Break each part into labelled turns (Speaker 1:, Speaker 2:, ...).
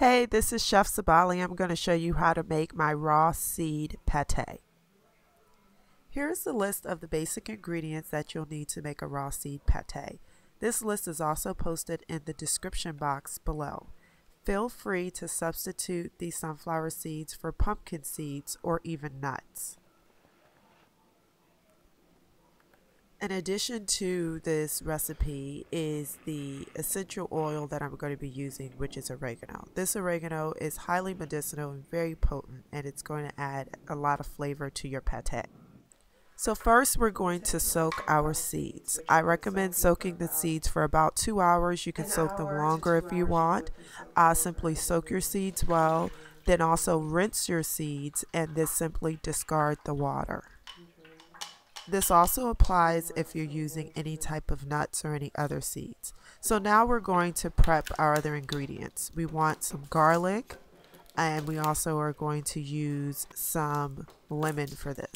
Speaker 1: Hey, this is Chef Sabali. I'm going to show you how to make my raw seed pate. Here's the list of the basic ingredients that you'll need to make a raw seed pate. This list is also posted in the description box below. Feel free to substitute the sunflower seeds for pumpkin seeds or even nuts. In addition to this recipe is the essential oil that I'm going to be using, which is oregano. This oregano is highly medicinal and very potent, and it's going to add a lot of flavor to your pate. So first we're going to soak our seeds. I recommend soaking the seeds for about 2 hours. You can soak them longer if you want. Simply soak your seeds well, then also rinse your seeds, and then simply discard the water. This also applies if you're using any type of nuts or any other seeds. So now we're going to prep our other ingredients. We want some garlic, and we also are going to use some lemon for this.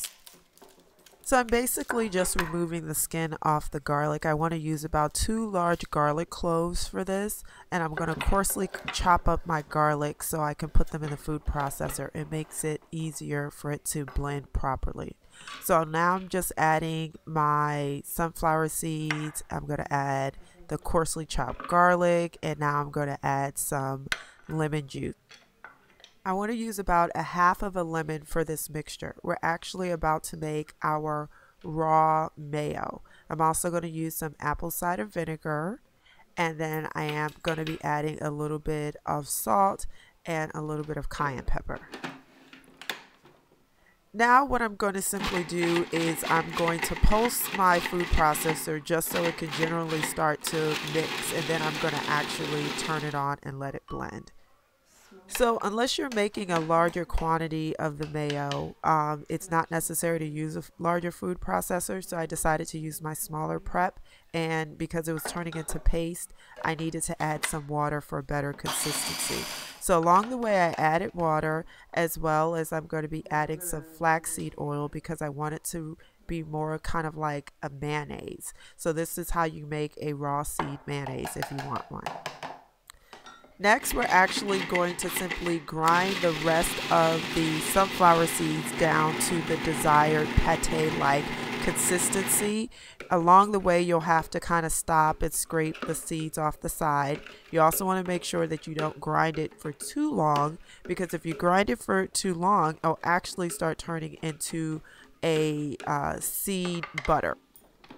Speaker 1: So I'm basically just removing the skin off the garlic. I want to use about 2 large garlic cloves for this, and I'm going to coarsely chop up my garlic so I can put them in the food processor. It makes it easier for it to blend properly. So now I'm just adding my sunflower seeds. I'm going to add the coarsely chopped garlic, and now I'm going to add some lemon juice. I want to use about a half of a lemon for this mixture. We're actually about to make our raw mayo. I'm also going to use some apple cider vinegar, and then I am going to be adding a little bit of salt and a little bit of cayenne pepper. Now what I'm going to simply do is I'm going to pulse my food processor just so it can generally start to mix, and then I'm going to actually turn it on and let it blend. So unless you're making a larger quantity of the mayo, it's not necessary to use a larger food processor. So I decided to use my smaller prep, and because it was turning into paste, I needed to add some water for better consistency. So along the way I added water, as well as I'm going to be adding some flaxseed oil because I want it to be more kind of like a mayonnaise. So this is how you make a raw seed mayonnaise if you want one. Next, we're actually going to simply grind the rest of the sunflower seeds down to the desired pate-like consistency. Along the way, you'll have to kind of stop and scrape the seeds off the side. You also want to make sure that you don't grind it for too long, because if you grind it for too long, it'll actually start turning into a seed butter.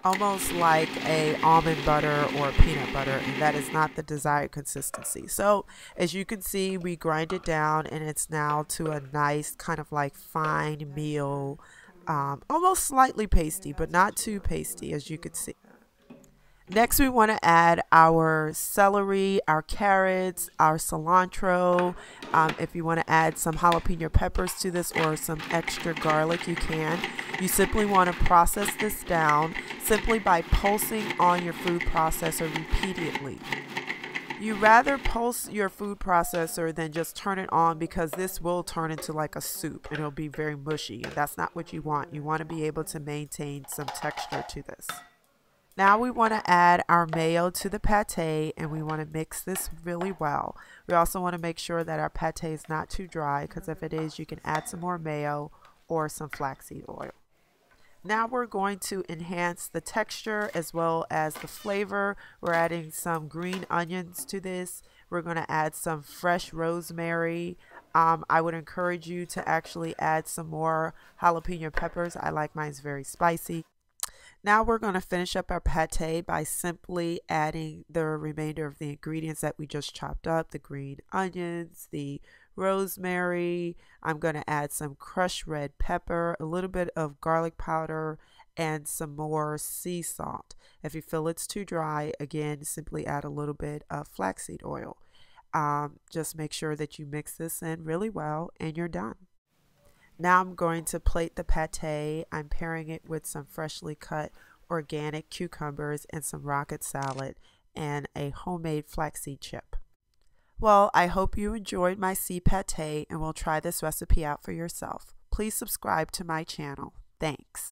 Speaker 1: Almost like a almond butter or peanut butter, and that is not the desired consistency. So as you can see, we grind it down, and it's now to a nice kind of like fine meal, almost slightly pasty, but not too pasty, as you can see. Next, we want to add our celery, our carrots, our cilantro. If you want to add some jalapeno peppers to this or some extra garlic, you can. You simply want to process this down simply by pulsing on your food processor repeatedly. You rather pulse your food processor than just turn it on, because this will turn into like a soup and it'll be very mushy, and that's not what you want. You want to be able to maintain some texture to this. Now we want to add our mayo to the pate, and we want to mix this really well. We also want to make sure that our pate is not too dry, because if it is, you can add some more mayo or some flaxseed oil. Now we're going to enhance the texture as well as the flavor. We're adding some green onions to this. We're going to add some fresh rosemary. I would encourage you to actually add some more jalapeno peppers. I like mine's very spicy. Now we're going to finish up our pate by simply adding the remainder of the ingredients that we just chopped up, the green onions, the rosemary. I'm going to add some crushed red pepper, a little bit of garlic powder, and some more sea salt. If you feel it's too dry, again, simply add a little bit of flaxseed oil. Just make sure that you mix this in really well, and you're done. Now I'm going to plate the pate. I'm pairing it with some freshly cut organic cucumbers and some rocket salad and a homemade flaxseed chip. Well, I hope you enjoyed my seed pate and will try this recipe out for yourself. Please subscribe to my channel. Thanks.